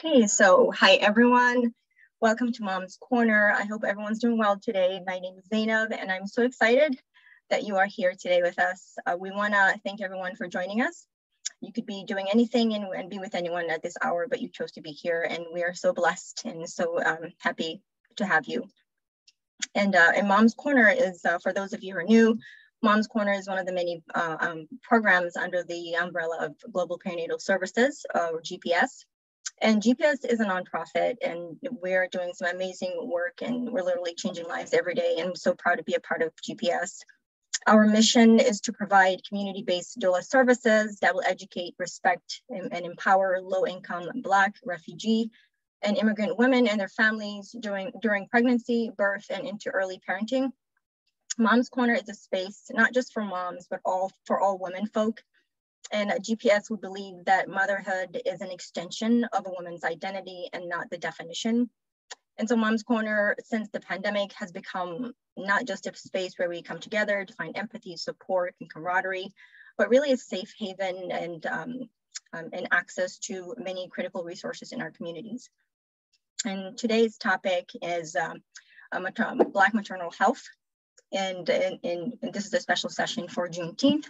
Okay, so hi everyone. Welcome to Mom's Corner. I hope everyone's doing well today. My name is Zainab and I'm so excited that you are here today with us. We want to thank everyone for joining us. You could be doing anything and be with anyone at this hour, but you chose to be here and we are so blessed and so happy to have you. And Mom's Corner is, for those of you who are new, Mom's Corner is one of the many programs under the umbrella of Global Perinatal Services, or GPS. And GPS is a nonprofit and we're doing some amazing work and we're literally changing lives every day. And I'm so proud to be a part of GPS. Our mission is to provide community-based doula services that will educate, respect, and empower low-income Black, refugee, and immigrant women and their families during pregnancy, birth, and into early parenting. Mom's Corner is a space not just for moms, but for all women folk. And at GPS, we believe that motherhood is an extension of a woman's identity and not the definition. And so Mom's Corner, since the pandemic, has become not just a space where we come together to find empathy, support, and camaraderie, but really a safe haven and access to many critical resources in our communities. And today's topic is Black maternal health. And this is a special session for Juneteenth,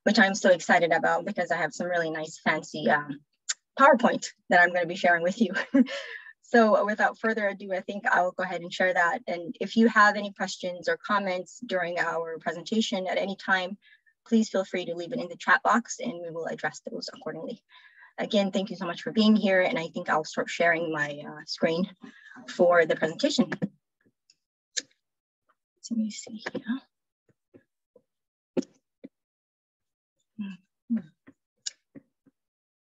which I'm so excited about because I have some really nice fancy PowerPoint that I'm going to be sharing with you. So without further ado, I think I will go ahead and share that. And if you have any questions or comments during our presentation at any time, please feel free to leave it in the chat box and we will address those accordingly. Again, thank you so much for being here. And I think I'll start sharing my screen for the presentation. So let me see here.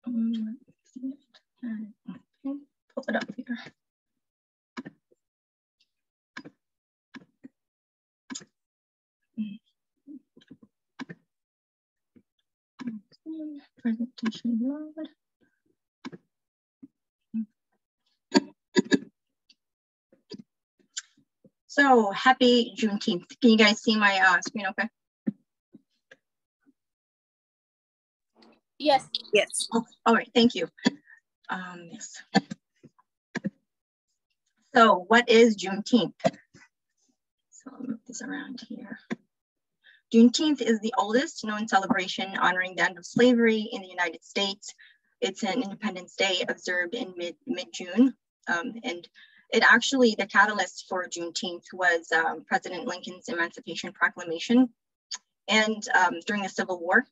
Okay, pull it up here. Presentation mode. So happy Juneteenth. Can you guys see my screen okay? Yes. Yes. Oh, all right, thank you. Yes. So what is Juneteenth? So I'll move this around here. Juneteenth is the oldest known celebration honoring the end of slavery in the United States. It's an Independence Day observed in mid-June. And it actually, the catalyst for Juneteenth was President Lincoln's Emancipation Proclamation and during the Civil War.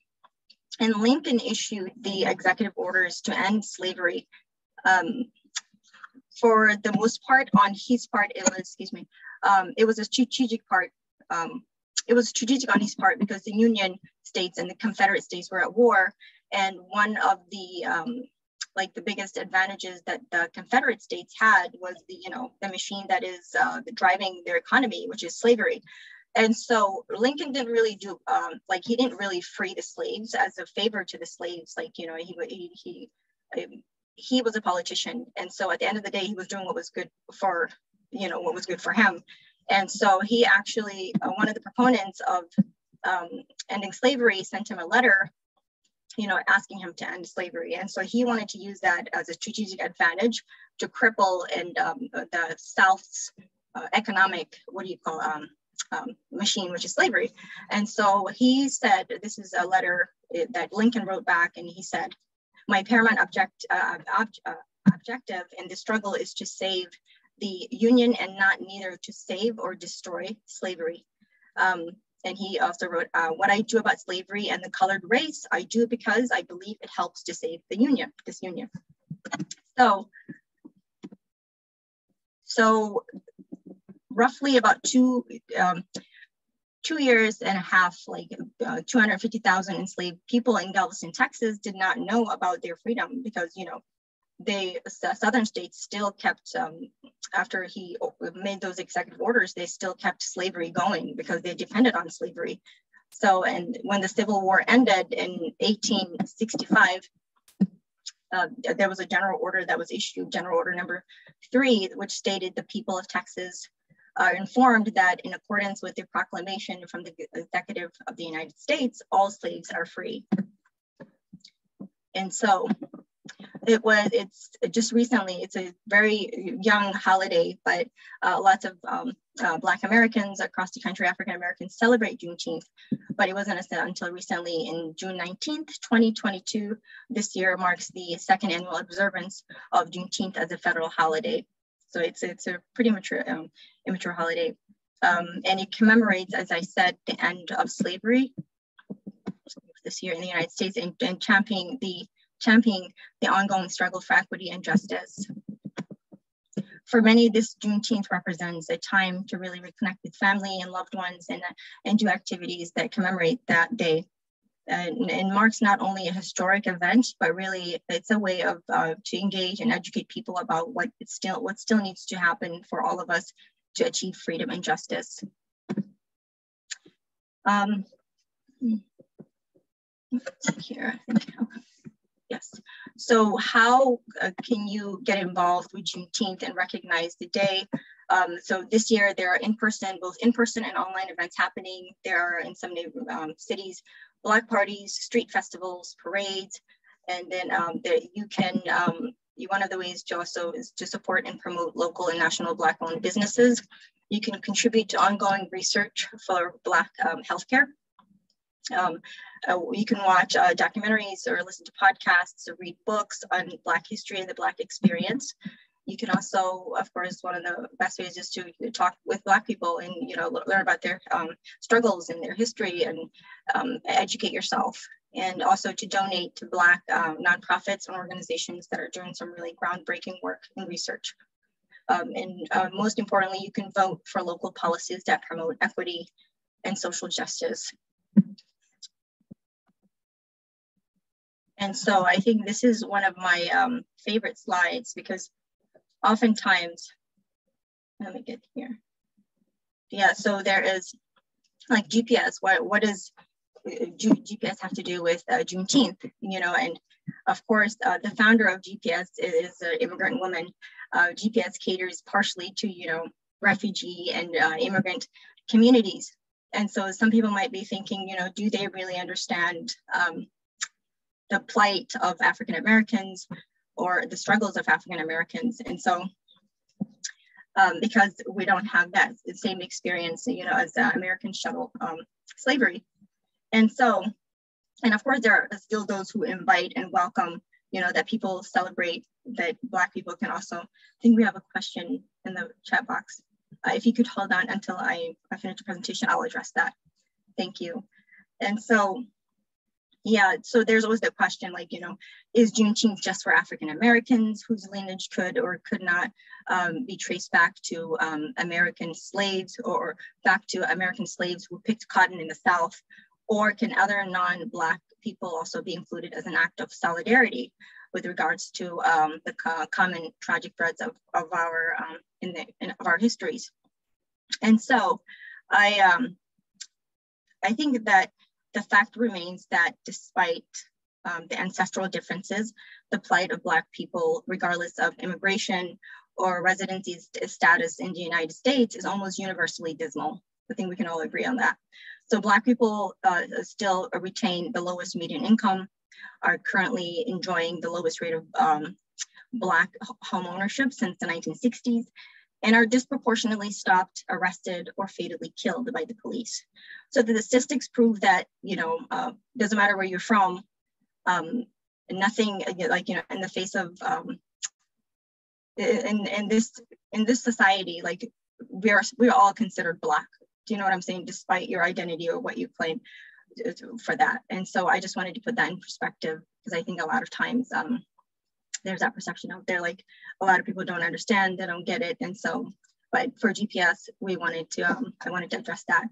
And Lincoln issued the executive orders to end slavery. For the most part, on his part, it was a strategic part. It was strategic on his part because the Union states and the Confederate states were at war. And one of the the biggest advantages that the Confederate states had was the machine that is driving their economy, which is slavery. And so Lincoln didn't really do, he didn't really free the slaves as a favor to the slaves. He was a politician. And so at the end of the day, he was doing what was good for, what was good for him. And so he actually, one of the proponents of ending slavery sent him a letter, asking him to end slavery. And so he wanted to use that as a strategic advantage to cripple the South's economic, machine, which is slavery. And so he said, this is a letter that Lincoln wrote back, and he said, my paramount objective in this struggle is to save the Union and not neither to save or destroy slavery. And he also wrote, what I do about slavery and the colored race, I do because I believe it helps to save the Union, this Union. So roughly about 2 years and a half, 250,000 enslaved people in Galveston, Texas did not know about their freedom because, the southern states still kept, after he made those executive orders, they still kept slavery going because they depended on slavery. So, and when the Civil War ended in 1865, there was a general order that was issued, General Order Number 3, which stated the people of Texas are informed that in accordance with the proclamation from the Executive of the United States, all slaves are free. And so It's just recently, it's a very young holiday, but lots of Black Americans across the country, African Americans, celebrate Juneteenth, but it wasn't until recently in June 19th, 2022. This year marks the second annual observance of Juneteenth as a federal holiday. So it's a pretty immature holiday. And it commemorates, as I said, the end of slavery this year in the United States, and championing the ongoing struggle for equity and justice. For many, this Juneteenth represents a time to really reconnect with family and loved ones, and do activities that commemorate that day. And marks not only a historic event, but really it's a way of to engage and educate people about what still needs to happen for all of us to achieve freedom and justice. Here, I think. Yes. So how can you get involved with Juneteenth and recognize the day? So this year there are both in-person and online events happening. There are in some cities, Black parties, street festivals, parades, and then one of the ways to also is to support and promote local and national Black-owned businesses. You can contribute to ongoing research for Black healthcare. You can watch documentaries or listen to podcasts or read books on Black history and the Black experience. You can also, of course, one of the best ways is to talk with Black people and learn about their struggles and their history, and educate yourself. And also to donate to Black nonprofits and organizations that are doing some really groundbreaking work and research. And most importantly, you can vote for local policies that promote equity and social justice. And so I think this is one of my favorite slides, because oftentimes, let me get here. Yeah, so there is like GPS. What does GPS have to do with Juneteenth? And of course, the founder of GPS is an immigrant woman. GPS caters partially to refugee and immigrant communities. And so some people might be thinking, do they really understand the plight of African Americans or the struggles of African Americans? And so because we don't have that same experience, as Americans shuttle slavery. And so, and of course, there are still those who invite and welcome, that people celebrate, that Black people can also. I think we have a question in the chat box. If you could hold on until I finish the presentation, I'll address that. Thank you. And so, yeah, so there's always the question, like, is Juneteenth just for African Americans whose lineage could or could not be traced back to American slaves, or back to American slaves who picked cotton in the South? Or can other non-Black people also be included as an act of solidarity with regards to the common tragic threads of our of our histories? And so I think that the fact remains that despite the ancestral differences, the plight of Black people, regardless of immigration or residency status in the United States, is almost universally dismal. I think we can all agree on that. So Black people still retain the lowest median income, are currently enjoying the lowest rate of Black home ownership since the 1960s, and are disproportionately stopped, arrested, or fatally killed by the police. So the statistics prove that, doesn't matter where you're from, nothing, in the face of, in this society, like we're all considered Black. Do you know what I'm saying? Despite your identity or what you claim for that. And so I just wanted to put that in perspective, because I think a lot of times there's that perception out there, like a lot of people don't understand, they don't get it. And so, but for GPS, I wanted to address that.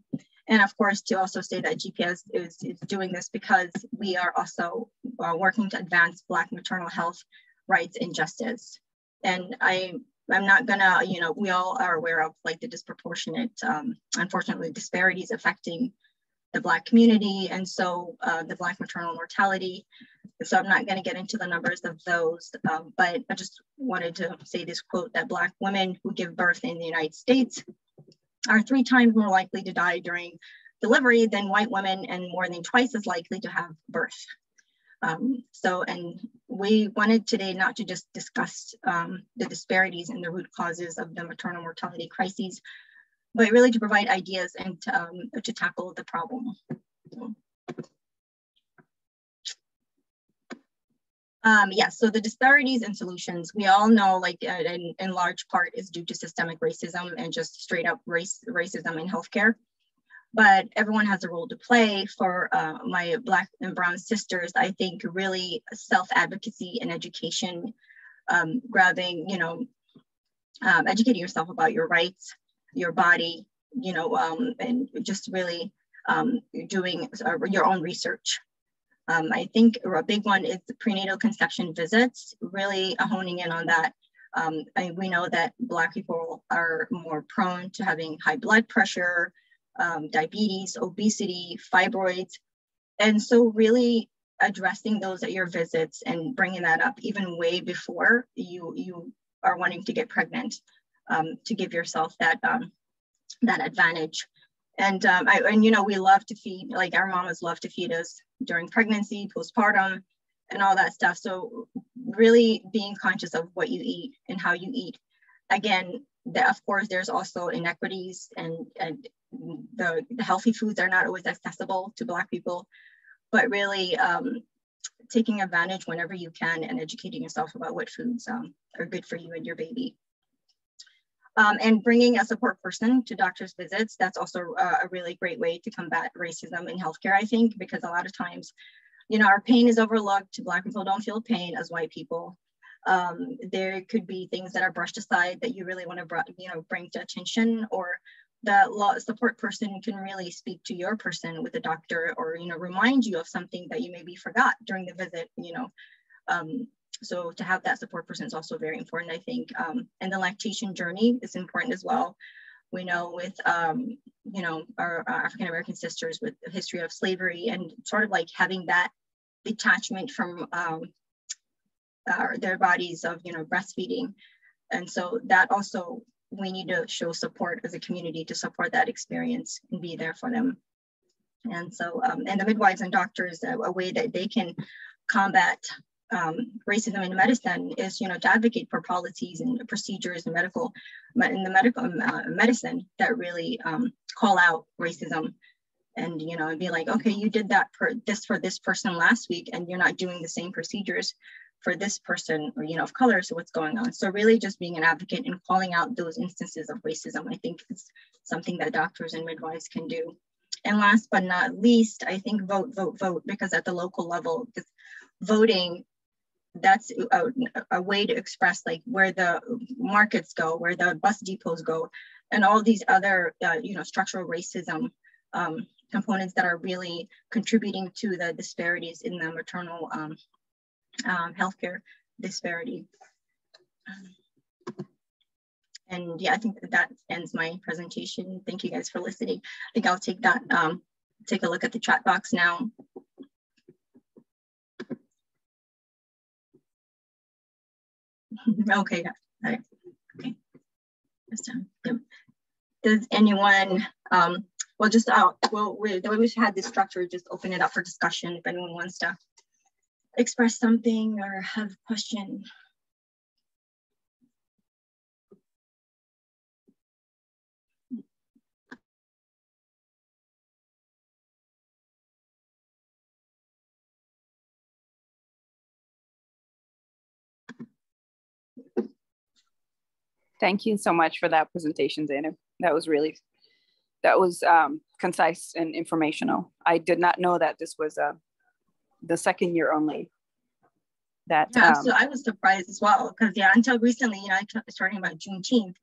And of course, to also say that GPS is doing this because we are also working to advance Black maternal health rights and justice. And I'm not gonna, we all are aware of like the disproportionate, unfortunately, disparities affecting the Black community, and so the Black maternal mortality. So I'm not gonna get into the numbers of those, but I just wanted to say this quote, that Black women who give birth in the United States are 3 times more likely to die during delivery than white women, and more than twice as likely to have birth. And we wanted today not to just discuss the disparities and the root causes of the maternal mortality crises, but really to provide ideas and to tackle the problem. So the disparities and solutions, we all know, like in large part is due to systemic racism and just straight up racism in healthcare. But everyone has a role to play. For my Black and Brown sisters, I think really self-advocacy and education, grabbing, educating yourself about your rights, your body, and just really doing your own research. I think a big one is the prenatal conception visits, really honing in on that. We know that Black people are more prone to having high blood pressure, diabetes, obesity, fibroids. And so really addressing those at your visits and bringing that up even way before you are wanting to get pregnant, to give yourself that advantage. And we love to feed, like our mamas love to feed us during pregnancy, postpartum, and all that stuff. So really being conscious of what you eat and how you eat. Again, of course, there's also inequities, and the healthy foods are not always accessible to Black people, but really taking advantage whenever you can and educating yourself about what foods are good for you and your baby. And bringing a support person to doctor's visits, that's also a really great way to combat racism in healthcare, I think, because a lot of times, our pain is overlooked. Black people don't feel pain as white people. There could be things that are brushed aside that you really want to, bring to attention, or the support person can really speak to your person with the doctor, or, remind you of something that you maybe forgot during the visit, So to have that support person is also very important, I think. And the lactation journey is important as well. We know with, our African-American sisters with a history of slavery and sort of like having that detachment from their bodies of, breastfeeding. And so that also, we need to show support as a community to support that experience and be there for them. And so, and the midwives and doctors, a way that they can combat racism in medicine is, to advocate for policies and procedures and medical medicine that really call out racism, and and be like, okay, you did that for this person last week, and you're not doing the same procedures for this person, or of color. So what's going on? So really, just being an advocate and calling out those instances of racism, I think it's something that doctors and midwives can do. And last but not least, I think vote, because at the local level, voting, that's a way to express like where the markets go, where the bus depots go, and all these other, structural racism components that are really contributing to the disparities in the maternal healthcare disparity. And yeah, I think that ends my presentation. Thank you guys for listening. I think I'll take that, take a look at the chat box now. Okay, all right. Okay. Does anyone, well, just the way we had this structure, just open it up for discussion if anyone wants to express something or have a question. Thank you so much for that presentation, Zainab. That was concise and informational. I did not know that this was the second year only. So I was surprised as well, because until recently, I kept starting about Juneteenth,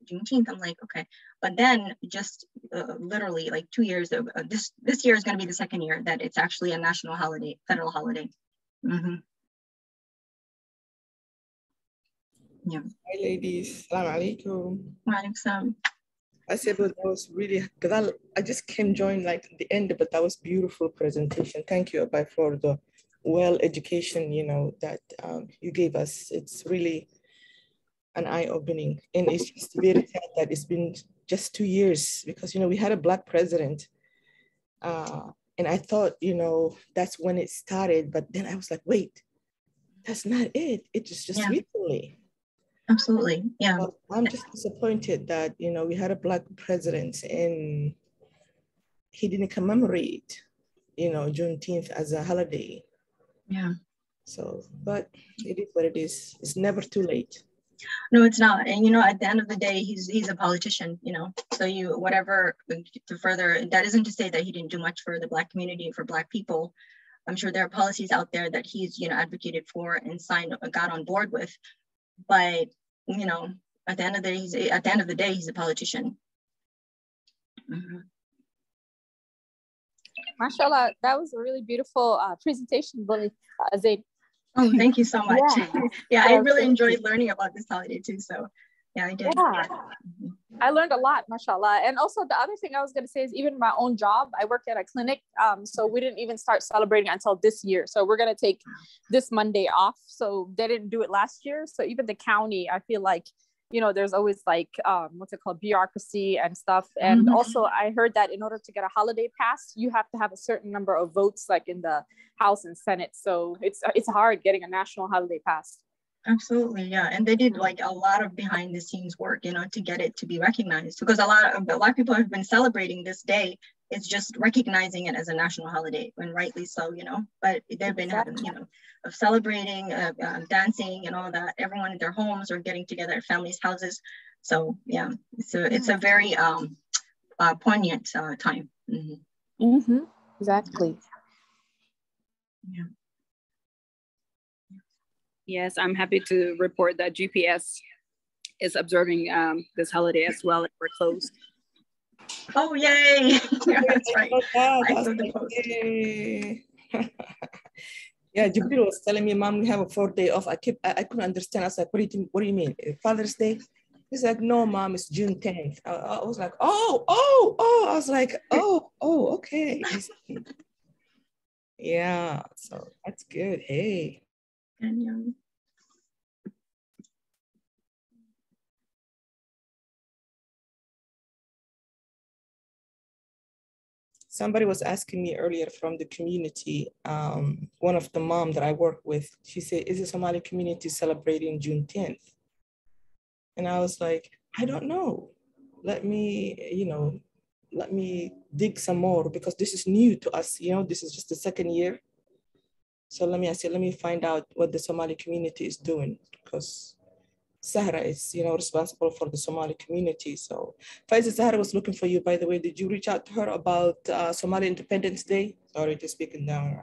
I'm like, okay. But then just literally like 2 years of this year is going to be the second year that it's actually a national holiday, federal holiday. Mm-hmm. Yeah. Hi ladies, Assalamu alaikum. Waalaikum. I said, but that was really, because I just came join like at the end, but that was beautiful presentation. Thank you, Abai, for the well education, that you gave us. It's really an eye-opening, and it's just very sad that it's been just 2 years, because we had a Black president, and I thought that's when it started, but then I was like, wait, that's not it. It's just Yeah. recently. Absolutely. Yeah. Well, I'm just disappointed that, you know, we had a Black president and he didn't commemorate, you know, Juneteenth as a holiday. Yeah. So, but it is what it is. It's never too late. No, it's not. And, you know, at the end of the day, he's a politician, you know, so you, whatever, to further, that isn't to say that he didn't do much for the Black community, for Black people. I'm sure there are policies out there that he's, you know, advocated for and got on board with. But, you know, at the end of the day, he's a politician. Mm-hmm. Mashallah, that was a really beautiful presentation, Zaid. Oh, thank you so much. Yeah, yeah, I really enjoyed learning about this holiday too. So yeah, I did. Yeah. I learned a lot, mashallah. And also the other thing I was going to say is even my own job, I work at a clinic. So we didn't even start celebrating until this year. So we're going to take this Monday off. So they didn't do it last year. So even the county, I feel like, you know, there's always like, what's it called, bureaucracy and stuff. And also I heard that in order to get a holiday pass, you have to have a certain number of votes, like in the House and Senate. So it's hard getting a national holiday pass. Absolutely, yeah, and they did like a lot of behind the scenes work, you know, to get it to be recognized, because a lot of people have been celebrating this day. It's just recognizing it as a national holiday, and rightly so, you know. But they've been having, you know, of celebrating, dancing, and all that. Everyone in their homes or getting together at families' houses. So yeah, it's a very poignant time. Exactly. Yeah. Yes, I'm happy to report that GPS is observing this holiday as well. We're closed. Oh, yay! Yeah, that's right. I saw the post. Yeah, Jibril was telling me, Mom, we have a 4-day off. I couldn't understand. I was like, what do you mean? Father's Day? He's like, no, Mom, it's Juneteenth. I was like, oh. I was like, oh, okay. Yeah, so that's good. Hey. And somebody was asking me earlier from the community, one of the mom that I work with, she said, is the Somali community celebrating Juneteenth? And I was like, I don't know. Let me dig some more, because this is new to us. You know, this is just the second year. So let me find out what the Somali community is doing, because Sahra is, you know, responsible for the Somali community. So Faiza, Sahra was looking for you, by the way. Did you reach out to her about Somali Independence Day? Sorry to speaking down.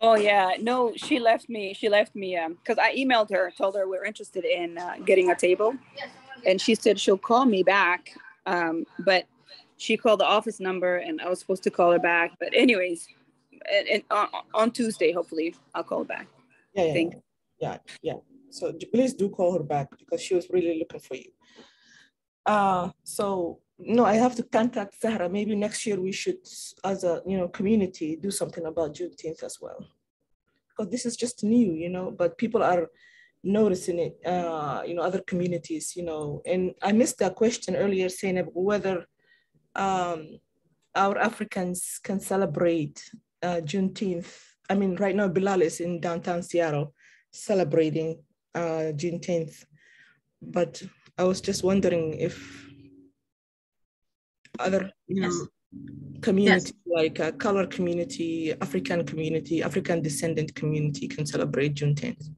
Oh yeah, no, she left me because I emailed her, told her we're interested in getting a table, and she said she'll call me back. But she called the office number and I was supposed to call her back. But anyways, and on Tuesday, hopefully I'll call her back. Yeah. So please do call her back, because she was really looking for you. So no, I have to contact Zahra. Maybe next year we should, as a, you know, community, do something about Juneteenth as well, because this is just new, you know, but people are noticing it, you know, other communities, you know. And I missed that question earlier, saying whether our Africans can celebrate Juneteenth. I mean, right now Bilal is in downtown Seattle celebrating Juneteenth, but I was just wondering if other, you know, community, like a color community, African descendant community can celebrate Juneteenth.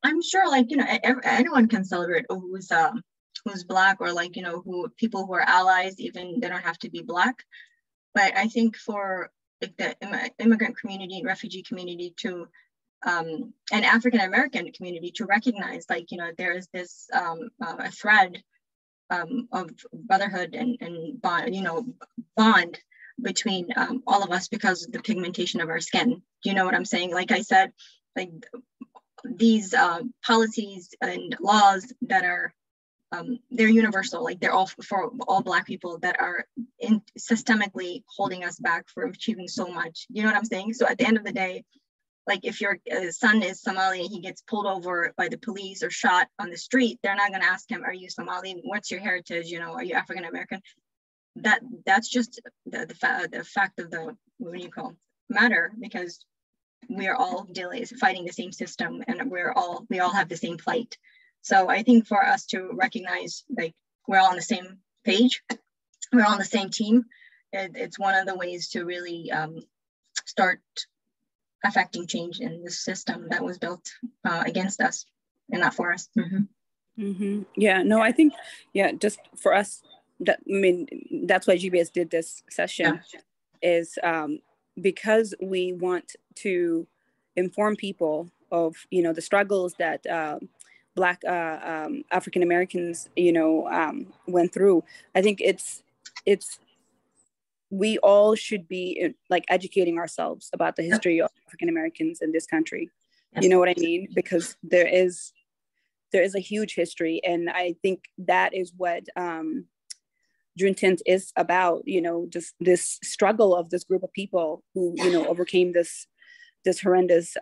I'm sure, like, you know, anyone can celebrate who's Black, or like, you know, people who are allies, even they don't have to be Black. But I think for like the immigrant community, refugee community to and African American community to recognize, like, you know, there is this a thread of brotherhood and bond, you know, bond between all of us because of the pigmentation of our skin. Do you know what I'm saying? Like I said, like these policies and laws that are they're universal, like they're all for all Black people that are systemically holding us back for achieving so much. You know what I'm saying? So at the end of the day, like if your son is Somali and he gets pulled over by the police or shot on the street, they're not going to ask him, are you Somali? What's your heritage? You know, are you African American? That's just the fact of the, what do you call, matter, because we are all fighting the same system, and we all have the same plight. So I think for us to recognize, like, we're all on the same page, we're all on the same team, it's one of the ways to really start affecting change in the system that was built against us and not for us. Yeah, no, I think, just for us, that's why GBS did this session, is because we want to inform people of, the struggles that Black African Americans, went through. I think it's we all should be like educating ourselves about the history of African Americans in this country. You know what I mean? Because there is a huge history, and I think that is what Juneteenth is about. Just this struggle of this group of people who overcame this horrendous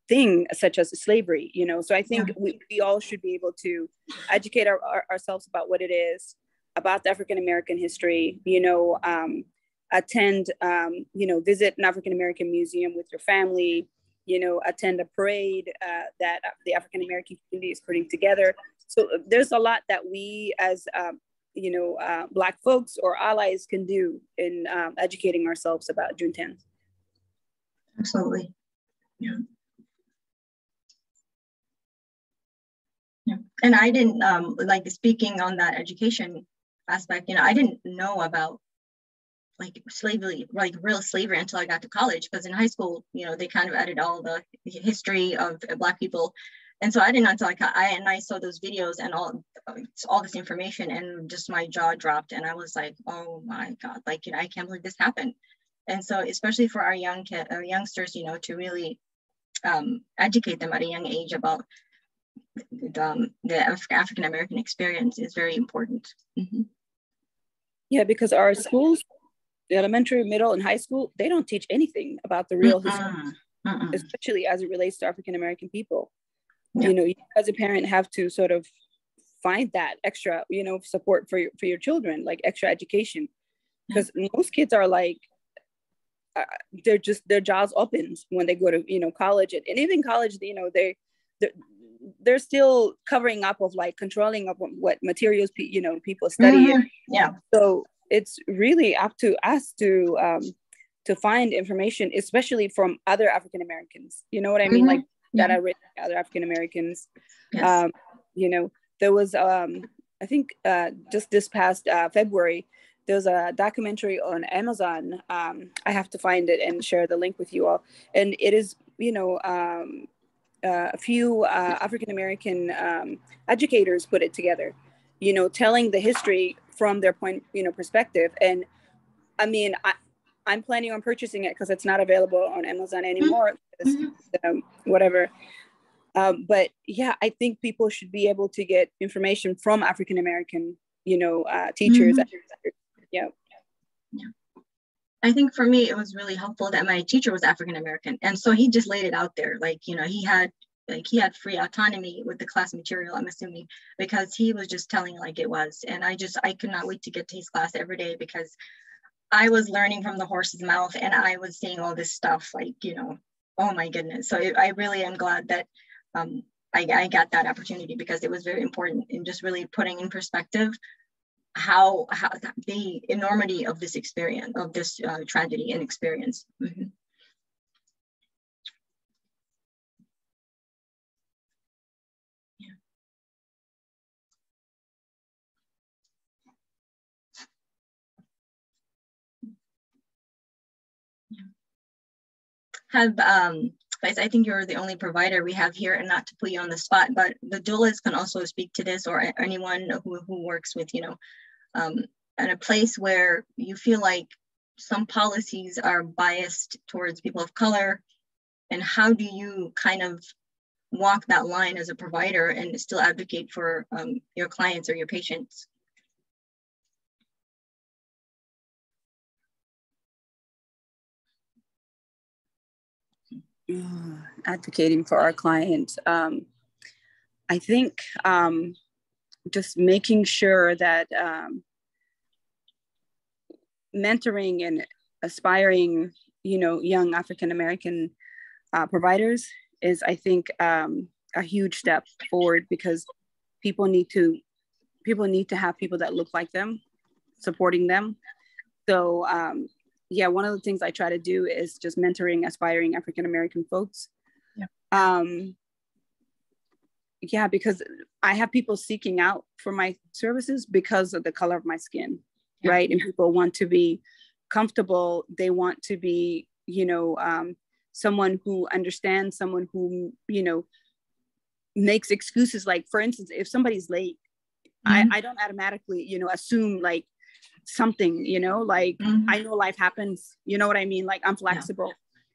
thing such as slavery. So I think we all should be able to educate ourselves about what it is, about the African American history. Attend visit an African American museum with your family. Attend a parade that the African American community is putting together. So there's a lot that we as Black folks or allies can do in educating ourselves about Juneteenth. Absolutely. Yeah. And I didn't like speaking on that education aspect. I didn't know about like slavery, like real slavery, until I got to college, because in high school, they kind of added all the history of Black people. And so I didn't until I saw those videos and all this information, and just my jaw dropped, and I was like, oh my God, like, I can't believe this happened. And so especially for our youngsters, to really educate them at a young age about the African American experience is very important. Yeah, because our schools, elementary, middle, and high school, they don't teach anything about the real history, especially as it relates to African American people. You as a parent have to sort of find that extra, support for your children, like extra education, because most kids are like, their jaws opens when they go to college, and even college, they're still covering up of like controlling of what materials people study. So it's really up to us to find information, especially from other African Americans. You know what I mean? Like that I read other African Americans. There was I think just this past February, there's a documentary on Amazon. I have to find it and share the link with you all. And it is a few African American educators put it together, telling the history from their point, perspective. And I mean, I'm planning on purchasing it because it's not available on Amazon anymore. Whatever. But yeah, I think people should be able to get information from African American, teachers. Yeah. I think for me, it was really helpful that my teacher was African American, and so he just laid it out there. Like, he had free autonomy with the class material, I'm assuming, because he was just telling like it was. And I could not wait to get to his class every day, because I was learning from the horse's mouth, and I was seeing all this stuff, like, oh my goodness. So I really am glad that I got that opportunity, because it was very important in just really putting in perspective how the enormity of this experience, of this tragedy and experience. Guys, I think you're the only provider we have here, and not to put you on the spot, but the doulas can also speak to this, or anyone who works with, at a place where you feel like some policies are biased towards people of color, and how do you kind of walk that line as a provider and still advocate for your clients or your patients? Advocating for our clients. I think just making sure that mentoring and aspiring, young African-American providers is, I think, a huge step forward, because people need to have people that look like them supporting them. So one of the things I try to do is just mentoring aspiring African-American folks. Because I have people seeking out for my services because of the color of my skin, right? And people want to be comfortable. They want to be, someone who understands, someone who, makes excuses. Like, for instance, if somebody's late, I don't automatically, assume like something, like I know life happens, you know what I mean? Like, I'm flexible.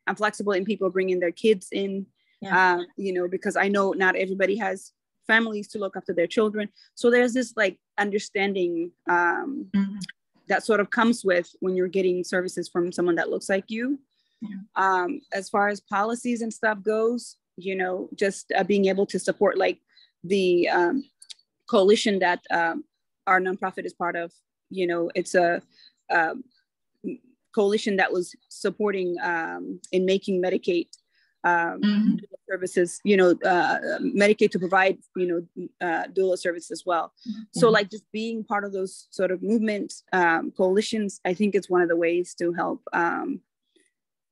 I'm flexible in people bringing their kids in, because I know not everybody has families to look after their children. So there's this like understanding that sort of comes with when you're getting services from someone that looks like you. As far as policies and stuff goes, just being able to support like the coalition that our nonprofit is part of. It's a coalition that was supporting in making Medicaid services, Medicaid to provide, doula service as well. So like just being part of those sort of movements, coalitions, I think it's one of the ways to help,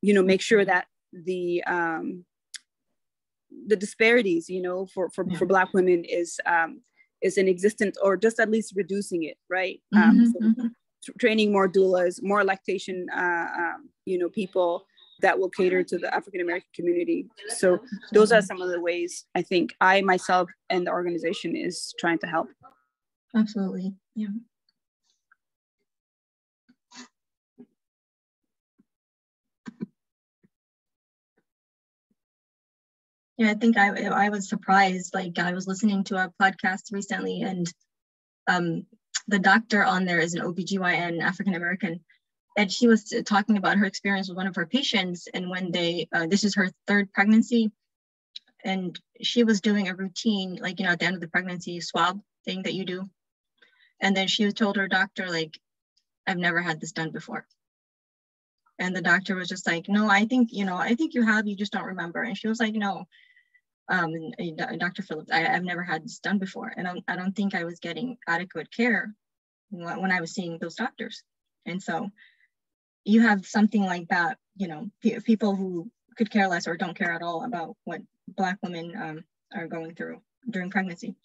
make sure that the disparities, for Black women is in existence, or just at least reducing it, right? Training more doulas, more lactation, people that will cater to the African-American community. So those are some of the ways I think I myself and the organization is trying to help. Absolutely, yeah. Yeah, I think I was surprised. Like, I was listening to a podcast recently, and the doctor on there is an OBGYN, African-American, and she was talking about her experience with one of her patients, and when this is her third pregnancy, and she was doing a routine, like, at the end of the pregnancy swab thing that you do. And then she was told her doctor, like, I've never had this done before. And the doctor was just like, no, I think you have, you just don't remember. And she was like, no, Dr. Phillips, I've never had this done before. And I don't think I was getting adequate care when I was seeing those doctors. And so you have something like that, people who could care less or don't care at all about what Black women are going through during pregnancy.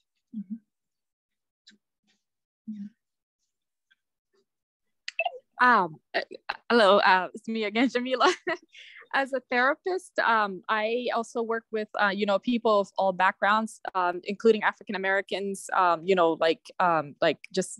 Hello, it's me again, Jamila. As a therapist, I also work with, people of all backgrounds, including African Americans, just,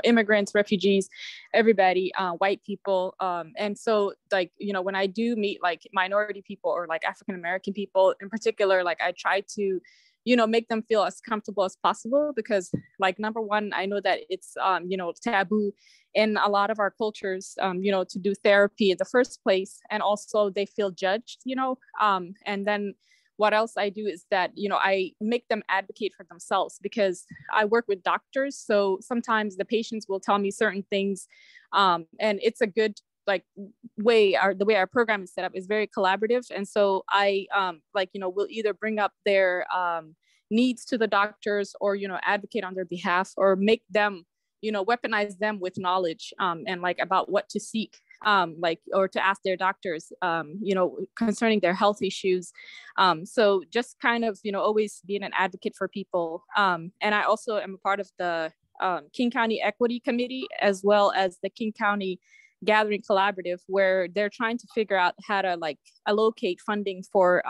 immigrants, refugees, everybody, white people. And so, like, when I do meet like minority people or like African American people in particular, like I try to, make them feel as comfortable as possible, because like, number one, I know that it's, taboo in a lot of our cultures, to do therapy in the first place. And also they feel judged, and then what else I do is that, I make them advocate for themselves, because I work with doctors. So sometimes the patients will tell me certain things, and it's a good way, the way our program is set up is very collaborative. And so I will either bring up their needs to the doctors, or, advocate on their behalf, or make them, weaponize them with knowledge, and like about what to seek, or to ask their doctors, concerning their health issues. So just kind of, always being an advocate for people. And I also am a part of the King County Equity Committee, as well as the King County Gathering Collaborative, where they're trying to figure out how to allocate funding for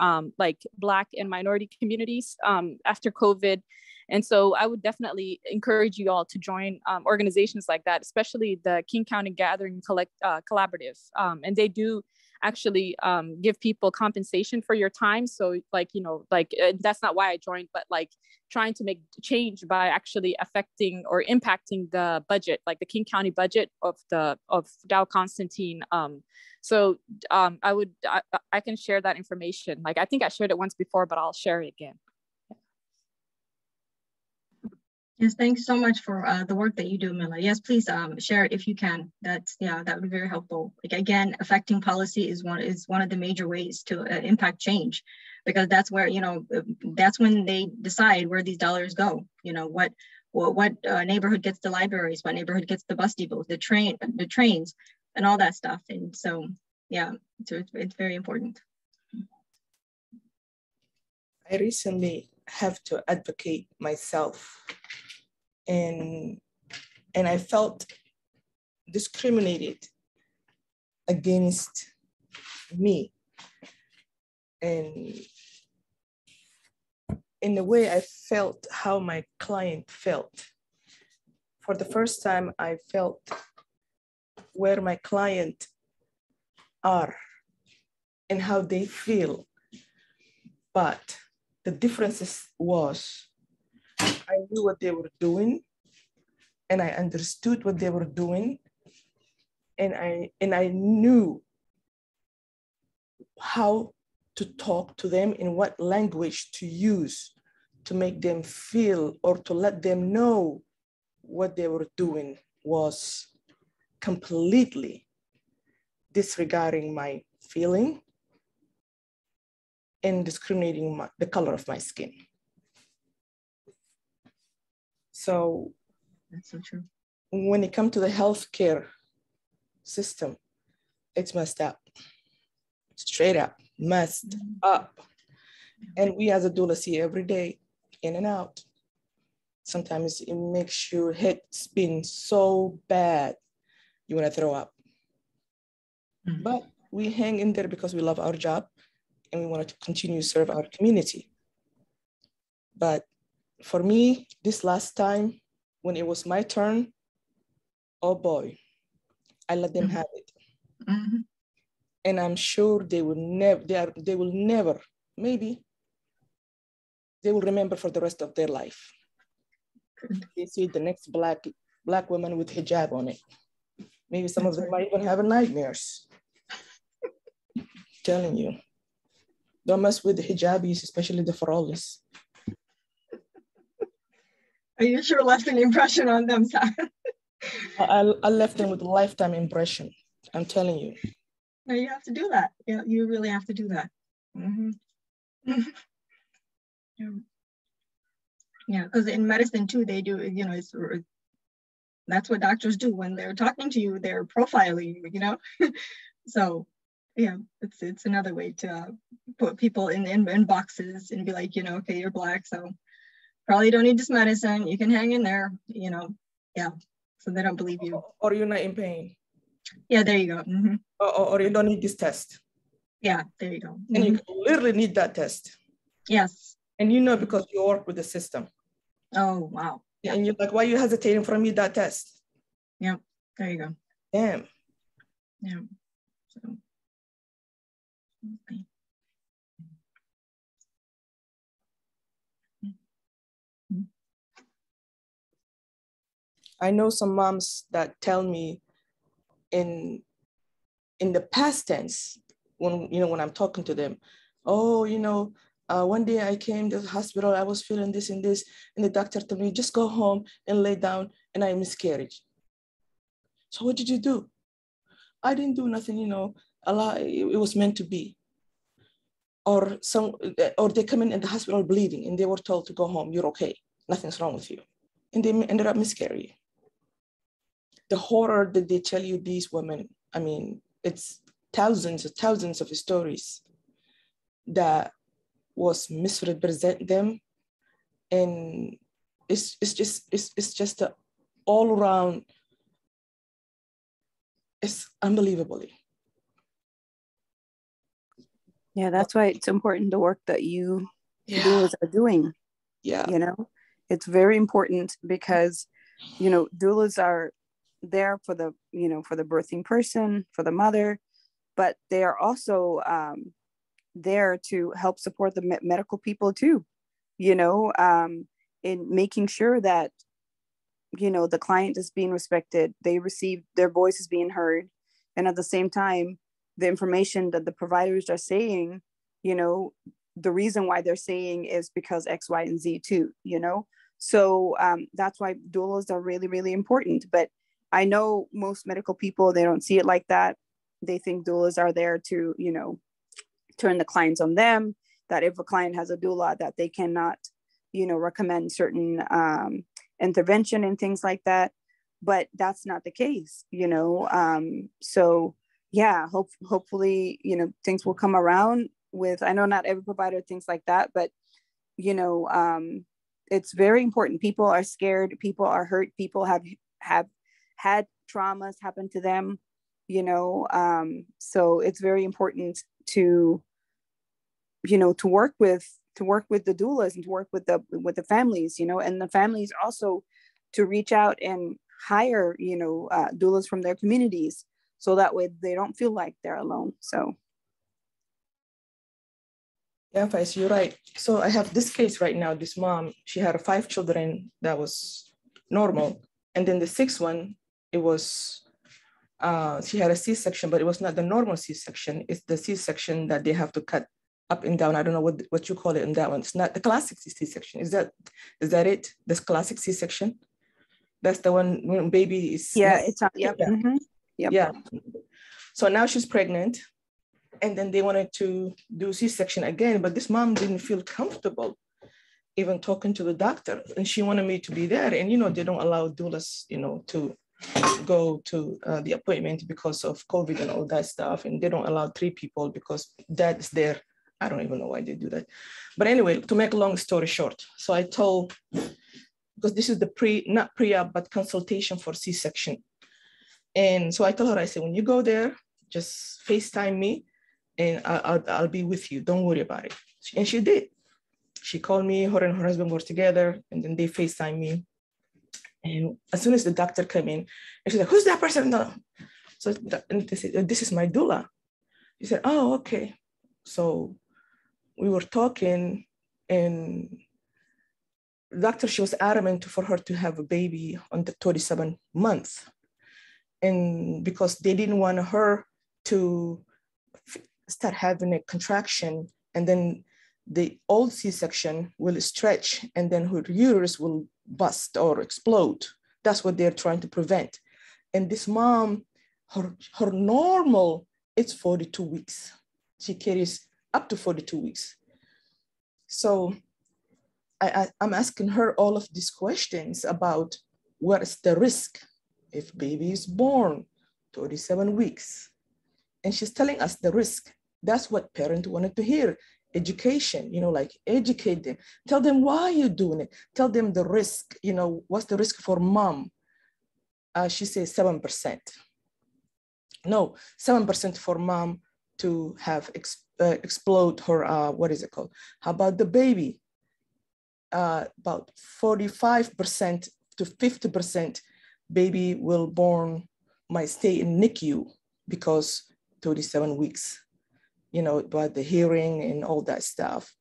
Black and minority communities after COVID. And so I would definitely encourage you all to join organizations like that, especially the King County Gathering Collaborative. And they do actually give people compensation for your time. So that's not why I joined, but trying to make change by actually affecting or impacting the budget, like the King County budget of Dow Constantine. So I can share that information. I think I shared it once before, but I'll share it again. Yes, thanks so much for the work that you do, Mila. Yes, please share it if you can. That would be very helpful. Like again, affecting policy is one of the major ways to impact change, because that's where, that's when they decide where these dollars go. What neighborhood gets the libraries, what neighborhood gets the bus depots, the trains, and all that stuff. And so, yeah, so it's very important. I recently have to advocate myself, and I felt discriminated against me. And in a way, I felt how my client felt. For the first time, I felt where my client are and how they feel. But the differences was, I knew what they were doing, and I understood what they were doing, and I knew how to talk to them, in what language to use to make them feel, or to let them know what they were doing was completely disregarding my feeling and discriminating the color of my skin. So that's so true. When it comes to the healthcare system, it's messed up. Straight up messed up. And we as a doula see every day, in and out. Sometimes it makes your head spin so bad, you want to throw up. But we hang in there because we love our job and we want to continue to serve our community. But for me, this last time, when it was my turn, oh boy, I let them have it. And I'm sure they will never, maybe, they will remember for the rest of their life. They see the next black woman with hijab on it. Maybe some of them might even have nightmares. Telling you, don't mess with the hijabis, especially the farolis. You sure left an impression on them, Sarah. I left them with a lifetime impression. I'm telling you. No, you have to do that. Yeah, you really have to do that. Yeah, because in medicine too, they do, that's what doctors do when they're talking to you, they're profiling you, So yeah, it's another way to put people in boxes and be like, okay, you're black, so probably don't need this medicine. You can hang in there, yeah. So they don't believe you. Or you're not in pain. Yeah, there you go. Or you don't need this test. Yeah, there you go. And you literally need that test. Yes. And because you work with the system. Oh, wow. Yeah. And you're like, why are you hesitating for me that test? Yeah, there you go. Damn. Yeah. So, okay. I know some moms that tell me in the past tense, when I'm talking to them, one day I came to the hospital, I was feeling this and this, and the doctor told me, just go home and lay down, and I miscarried. So what did you do? I didn't do nothing, it was meant to be. Or they come in the hospital bleeding, and they were told to go home, you're okay, nothing's wrong with you. And they ended up miscarrying. The horror that they tell you, these women, I mean, it's thousands of stories that was misrepresent them. And it's just all around, it's unbelievably. Yeah, that's why it's important, the work that you doulas are doing. Yeah. It's very important because, doulas are there for the, for the birthing person, for the mother, but they are also there to help support the medical people too, in making sure that, the client is being respected, they receive, their voice is being heard. And at the same time, the information that the providers are saying, the reason why they're saying is because X, Y, and Z too, So that's why doulas are really, really important. But I know most medical people, they don't see it like that. They think doulas are there to, you know, turn the clients on them, that if a client has a doula, that they cannot, you know, recommend certain intervention and things like that. But that's not the case, you know. So yeah, hopefully, you know, things will come around with, I know not every provider thinks like that, but, you know, it's very important. People are scared, people are hurt, people have had traumas happen to them, you know. So it's very important to, you know, to work with the doulas and to work with the families, you know, and the families also to reach out and hire, you know, doulas from their communities, so that way they don't feel like they're alone. So yeah, Faiz, you're right. So I have this case right now. This mom, she had 5 children that was normal, and then the 6th one, it was she had a C-section, but it was not the normal C-section. It's the C-section that they have to cut up and down. I don't know what you call it in that one. It's not the classic C-section. Is that it? This classic C-section? That's the one when baby is. Yeah, it's not. Yep. Yeah. Mm-hmm. Yep. Yeah. So now she's pregnant, and then they wanted to do C-section again, but this mom didn't feel comfortable even talking to the doctor, and she wanted me to be there. And you know, they don't allow doulas, you know, to go to the appointment because of COVID and all that stuff, and they don't allow 3 people because dad's there. I don't even know why they do that. But anyway, to make a long story short, so I told, because this is the not pre-op, but consultation for C-section. And so I told her, I said, when you go there, just FaceTime me and I'll be with you. Don't worry about it. And she did. She called me, her and her husband were together, and then they FaceTime me. And as soon as the doctor came in, and she's like, who's that person? No. So and they said, this is my doula. She said, oh, okay. So we were talking, and the doctor, she was adamant for her to have a baby on the 37th month. And because they didn't want her to start having a contraction, and then the old C-section will stretch, and then her uterus will bust or explode. That's what they're trying to prevent. And this mom, her normal, it's 42 weeks. She carries up to 42 weeks. So I'm asking her all of these questions about what is the risk if baby is born 37 weeks. And she's telling us the risk. That's what parents wanted to hear. Education, you know, like educate them. Tell them why you're doing it. Tell them the risk, you know, what's the risk for mom? She says 7%. No, 7% for mom to have explode her, what is it called? How about the baby? About 45% to 50% baby will born might stay in NICU because 37 weeks, you know, about the hearing and all that stuff.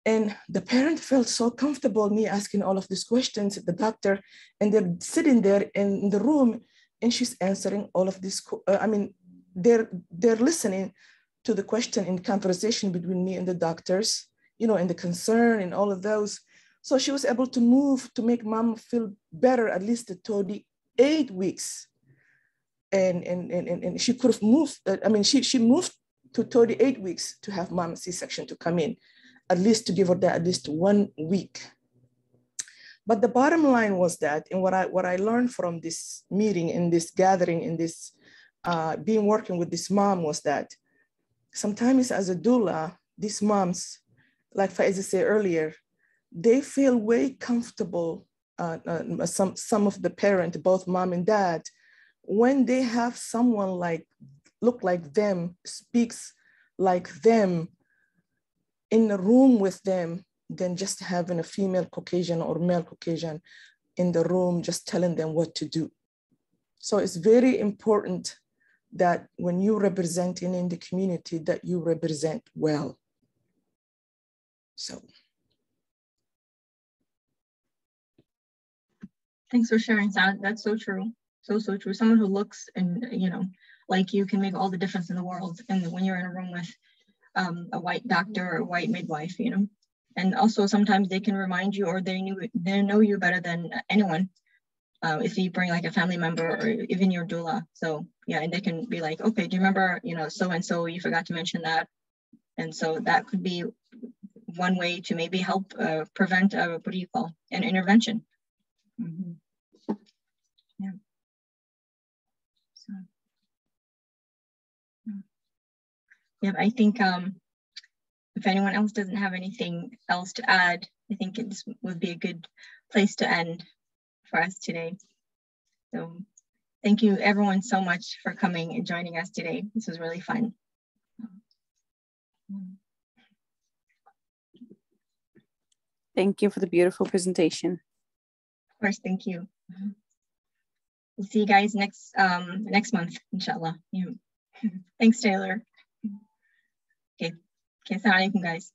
And the parent felt so comfortable me asking all of these questions at the doctor, and they're sitting there in the room and she's answering all of this. They're listening to the question in conversation between me and the doctors, you know, and the concern and all of those. So she was able to move to make mom feel better, at least the 38 weeks. And she could have moved, she moved to 38 weeks to have mom C-section to come in, at least to give her that at least 1 week. But the bottom line was that, and what I learned from this meeting, in this gathering, in this working with this mom, was that sometimes as a doula, these moms, like Faiza said earlier, they feel way comfortable, some of the parents, both mom and dad, when they have someone look like them, speaks like them, in the room with them, than just having a female Caucasian or male Caucasian in the room just telling them what to do. So it's very important that when you're representing in the community, that you represent well. So. Thanks for sharing, Sad. That's so true. So true. Someone who looks and, you know, like you can make all the difference in the world. And when you're in a room with a white doctor or a white midwife, you know. And also sometimes they can remind you, or they know you better than anyone. If you bring like a family member or even your doula. So yeah, and they can be like, okay, do you remember, so-and-so, you forgot to mention that. And so that could be one way to maybe help prevent, what do you call, an intervention. Mm-hmm. Yeah. So, yeah, I think if anyone else doesn't have anything else to add, I think it would be a good place to end for us today. So thank you everyone so much for coming and joining us today. This was really fun. Thank you for the beautiful presentation. Of course, thank you. We'll see you guys next month, inshallah. Yeah. Thanks, Taylor. Okay, assalamu alaikum, guys.